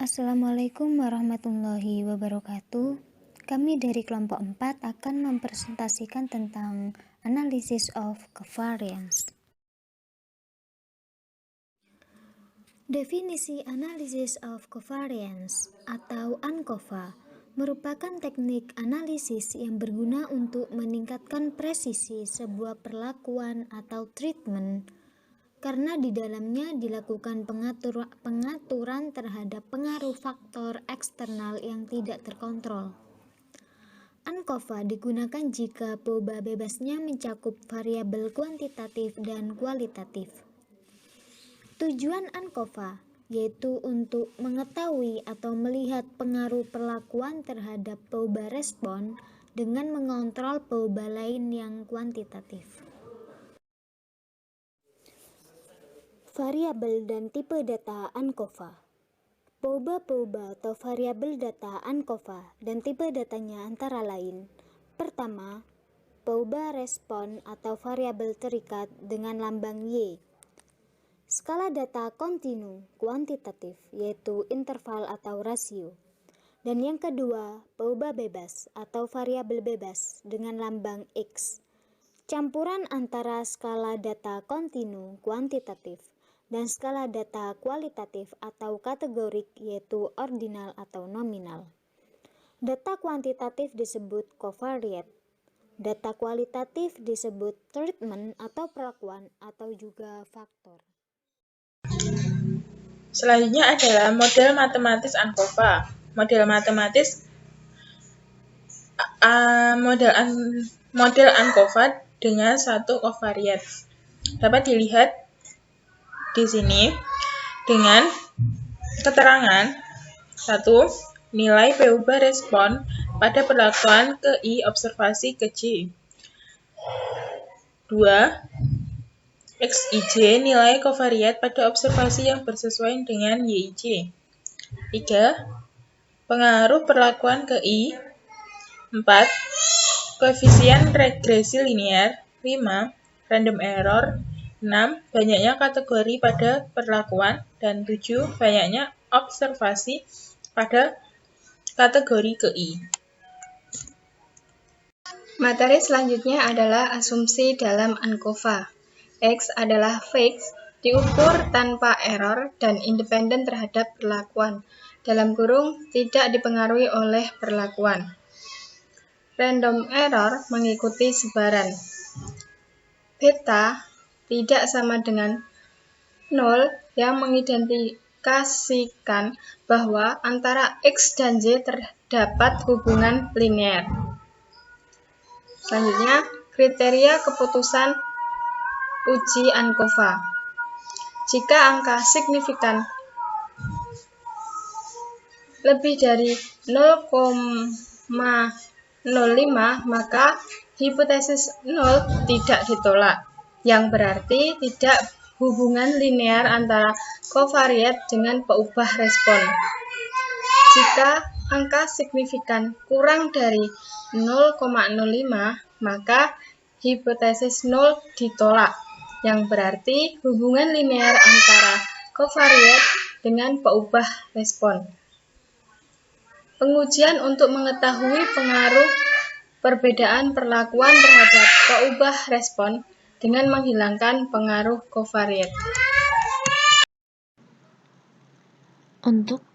Assalamualaikum warahmatullahi wabarakatuh. Kami dari kelompok 4 akan mempresentasikan tentang Analysis of Covariance. Definisi Analysis of Covariance atau ANCOVA merupakan teknik analisis yang berguna untuk meningkatkan presisi sebuah perlakuan atau treatment karena di dalamnya dilakukan pengaturan terhadap pengaruh faktor eksternal yang tidak terkontrol. ANCOVA digunakan jika perubahan bebasnya mencakup variabel kuantitatif dan kualitatif. Tujuan ANCOVA yaitu untuk mengetahui atau melihat pengaruh perlakuan terhadap perubahan respon dengan mengontrol perubahan lain yang kuantitatif. Variabel dan tipe data ANCOVA. Perubahan atau variabel data ANCOVA dan tipe datanya antara lain. Pertama, perubahan respon atau variabel terikat dengan lambang Y. Skala data kontinu kuantitatif yaitu interval atau rasio. Dan yang kedua, perubahan bebas atau variabel bebas dengan lambang X. Campuran antara skala data kontinu kuantitatif dan skala data kualitatif atau kategorik yaitu ordinal atau nominal. Data kuantitatif disebut covariate. Data kualitatif disebut treatment atau perlakuan atau juga faktor. Selanjutnya adalah model matematis ANCOVA. Model ANCOVA dengan satu covariate dapat dilihat di sini dengan keterangan 1. Nilai perubahan respon pada perlakuan ke I observasi ke J. 2. XIJ nilai covariate pada observasi yang bersesuaian dengan YIJ. 3. Pengaruh perlakuan ke I. 4. Koefisien regresi linear. 5. Random error. 6. Banyaknya kategori pada perlakuan. Dan 7. Banyaknya observasi pada kategori ke I. Materi selanjutnya adalah asumsi dalam ANCOVA. X adalah fix, diukur tanpa error dan independen terhadap perlakuan. Dalam kurung, tidak dipengaruhi oleh perlakuan. Random error mengikuti sebaran. Beta tidak sama dengan 0 yang mengidentifikasikan bahwa antara X dan Y terdapat hubungan linear. Selanjutnya, kriteria keputusan uji ANCOVA. Jika angka signifikan lebih dari 0,05, maka hipotesis 0 tidak ditolak, yang berarti tidak hubungan linear antara covariate dengan peubah respon. Jika angka signifikan kurang dari 0,05, maka hipotesis 0 ditolak, yang berarti hubungan linear antara covariate dengan peubah respon. Pengujian untuk mengetahui pengaruh perbedaan perlakuan terhadap peubah respon dengan menghilangkan pengaruh covariate. Untuk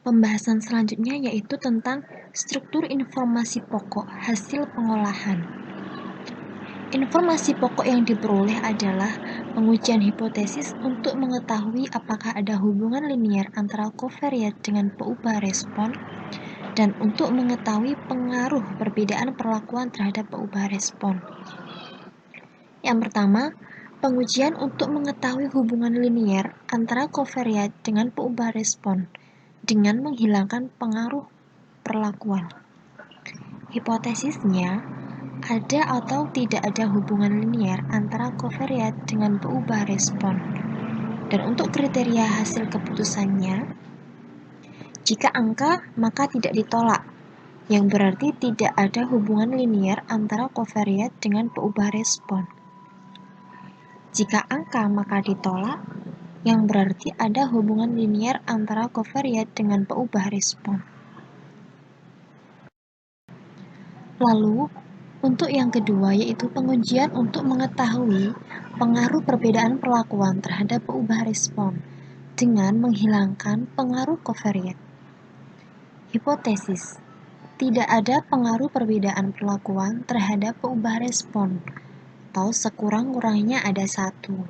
pembahasan selanjutnya yaitu tentang struktur informasi pokok hasil pengolahan. Informasi pokok yang diperoleh adalah pengujian hipotesis untuk mengetahui apakah ada hubungan linear antara covariate dengan peubah respon dan untuk mengetahui pengaruh perbedaan perlakuan terhadap peubah respon. Yang pertama, pengujian untuk mengetahui hubungan linear antara covariate dengan peubah respon dengan menghilangkan pengaruh perlakuan. Hipotesisnya, ada atau tidak ada hubungan linear antara covariate dengan peubah respon. Dan untuk kriteria hasil keputusannya, jika angka maka tidak ditolak, yang berarti tidak ada hubungan linear antara covariate dengan peubah respon. Jika angka maka ditolak, yang berarti ada hubungan linier antara covariat dengan peubah respon. Lalu, untuk yang kedua yaitu pengujian untuk mengetahui pengaruh perbedaan perlakuan terhadap peubah respon dengan menghilangkan pengaruh covariat. Hipotesis: tidak ada pengaruh perbedaan perlakuan terhadap peubah respon, atau sekurang-kurangnya ada satu.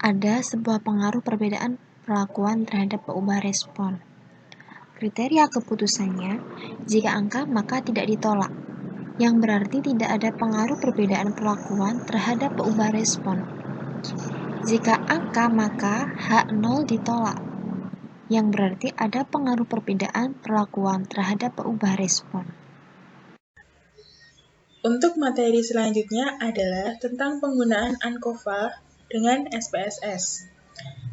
Ada sebuah pengaruh perbedaan perlakuan terhadap peubah respon. Kriteria keputusannya, jika angka maka tidak ditolak, yang berarti tidak ada pengaruh perbedaan perlakuan terhadap peubah respon. Jika angka maka H0 ditolak, yang berarti ada pengaruh perbedaan perlakuan terhadap peubah respon. Untuk materi selanjutnya adalah tentang penggunaan ANCOVA dengan SPSS.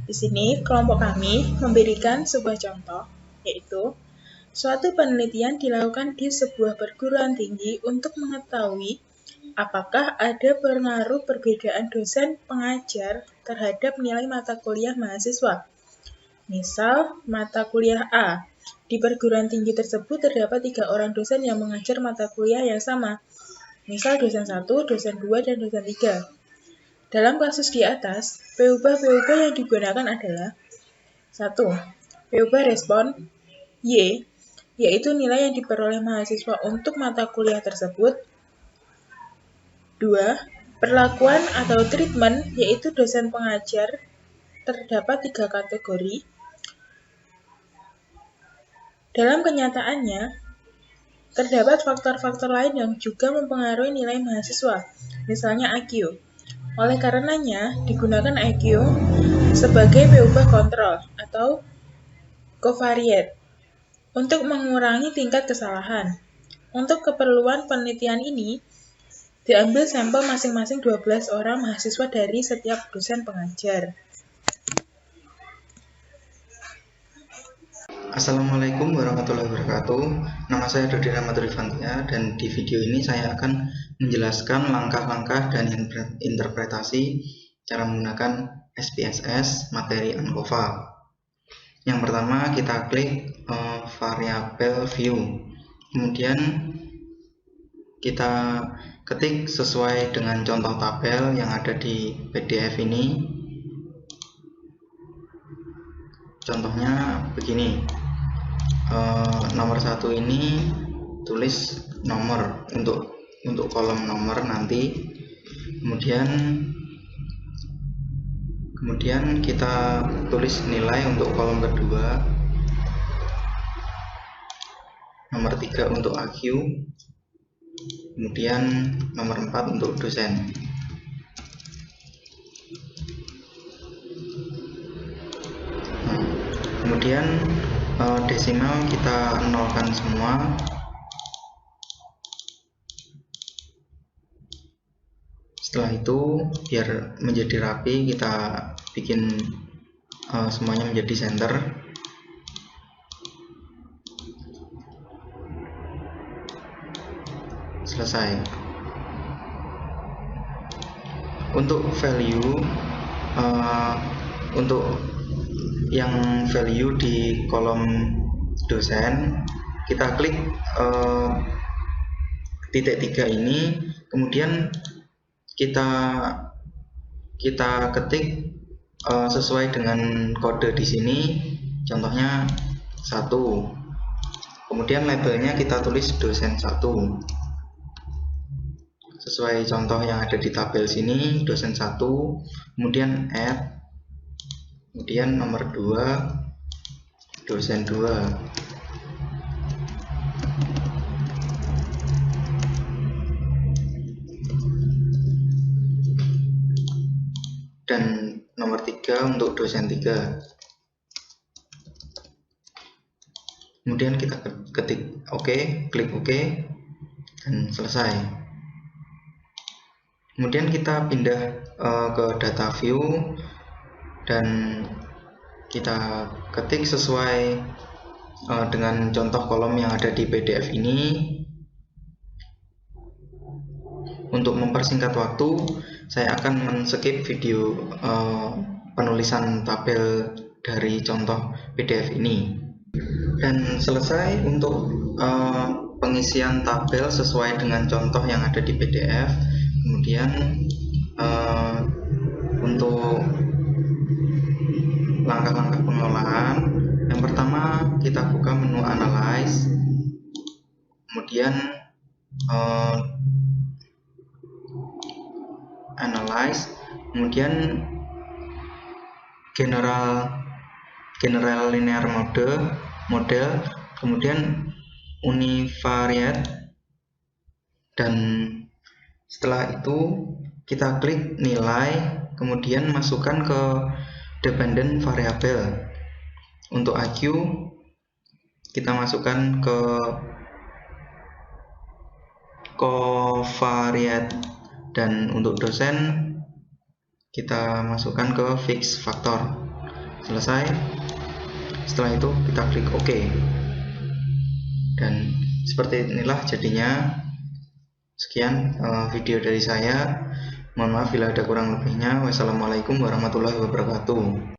Di sini kelompok kami memberikan sebuah contoh, yaitu suatu penelitian dilakukan di sebuah perguruan tinggi untuk mengetahui apakah ada pengaruh perbedaan dosen pengajar terhadap nilai mata kuliah mahasiswa. Misal, mata kuliah A. Di perguruan tinggi tersebut terdapat 3 orang dosen yang mengajar mata kuliah yang sama. Misal dosen 1, dosen 2, dan dosen 3. Dalam kasus di atas, peubah-peubah yang digunakan adalah 1. Peubah respon Y, yaitu nilai yang diperoleh mahasiswa untuk mata kuliah tersebut. 2. Perlakuan atau treatment, yaitu dosen pengajar. Terdapat 3 kategori. Dalam kenyataannya, terdapat faktor-faktor lain yang juga mempengaruhi nilai mahasiswa, misalnya IQ. Oleh karenanya, digunakan IQ sebagai peubah kontrol atau covariate untuk mengurangi tingkat kesalahan. Untuk keperluan penelitian ini, diambil sampel masing-masing 12 orang mahasiswa dari setiap dosen pengajar. Assalamualaikum warahmatullahi wabarakatuh. Nama saya Dodi Rahmat Rifantia, dan di video ini saya akan menjelaskan langkah-langkah dan interpretasi cara menggunakan SPSS materi ANCOVA. Yang pertama kita klik variabel view, kemudian kita ketik sesuai dengan contoh tabel yang ada di PDF ini. Contohnya begini, nomor 1 ini tulis nomor untuk kolom nomor nanti, kemudian kita tulis nilai untuk kolom kedua, nomor 3 untuk AQ, kemudian nomor 4 untuk dosen. Kemudian desimal kita nolkan semua. Setelah itu, biar menjadi rapi, kita bikin semuanya menjadi center. Selesai. Untuk value, untuk yang value di kolom dosen, kita klik titik 3 ini, kemudian kita ketik sesuai dengan kode di sini, contohnya 1. Kemudian labelnya kita tulis dosen 1. Sesuai contoh yang ada di tabel sini, dosen 1, kemudian add, kemudian nomor 2, dosen 2. Dan nomor 3 untuk dosen 3. Kemudian kita ketik OK, klik OK, dan selesai. Kemudian kita pindah ke data view dan kita ketik sesuai dengan contoh kolom yang ada di PDF ini. Untuk mempersingkat waktu, saya akan men-skip video penulisan tabel dari contoh PDF ini. Dan selesai untuk pengisian tabel sesuai dengan contoh yang ada di PDF. Kemudian untuk langkah-langkah pengelolaan, yang pertama kita buka menu Analyze, kemudian Analyze, kemudian General Linear Model, kemudian Univariate, dan setelah itu kita klik nilai, kemudian masukkan ke dependent variable. Untuk AQ kita masukkan ke covariate, dan untuk dosen kita masukkan ke fixed factor. Selesai. Setelah itu kita klik OK. Dan seperti inilah jadinya. Sekian video dari saya. Mohon maaf bila ada kurang lebihnya. Wassalamualaikum warahmatullahi wabarakatuh.